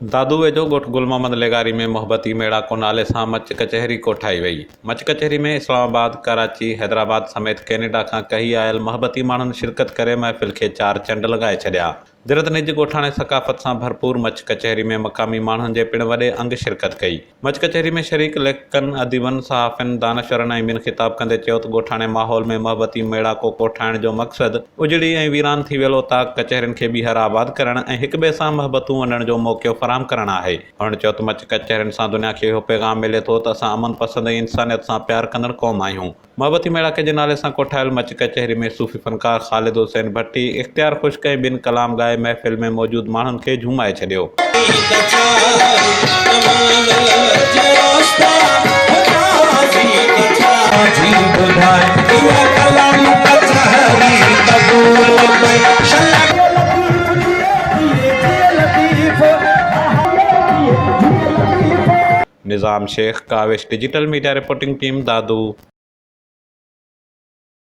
दादू वेझो ॻोठ गुल मोहम्मद लेगारी में मोहब्बती मेड़ा को नाले सां मच कचहरी कोठाई वई। मच कचहरी में इस्लामाबाद, कराची, हैदराबाद समेत कैनेडा खां कही आयल मोहब्बती माण्हुनि शिरकत करे महफ़िल खे चार चंड लॻाए छॾिया। दिरत निज ॻोठाणे सक़ाफ़त सां भरपूर मच कचहरी में मक़ामी माण्हुनि जे पिण वॾे अंग शिरकत कई। मच कचहरी में शरीक लेखकनि, अदीबनि, सहाफ़ियुनि, दानश्वरनि ऐं ॿिनि ख़िताब कंदे चयो त ॻोठाणे माहौल में मोहब्बती मेड़ा को कोठाइण जो मक़सदु उजड़ी ऐं वीरान थी वियल ओताक़ कचहरियुनि खे ॿीहर आबाद करणु ऐं हिक ॿिए सां मोहब्बतूं वंडण जो मौक़ो फराहम करणु आहे। हुननि चयो त मच कचहरियुनि सां दुनिया खे इहो पैगाम मिले थो त असां अमन पसंद ऐं इंसानियत सां प्यार कंदड़ क़ौम आहियूं। मोहब्बती मेड़ा जे नाले सां कोठायल मच कचहरी में सूफ़ी फनकार ख़ालिद हुसैन भट्टी इख़्तियार ख़ुश्क ऐं ॿिनि कलाम ॻाए महफ़िल में मौजूद माण्हुनि खे झूमाए छॾियो। Nizam Sheikh, Kawish, digital media reporting team, दादू।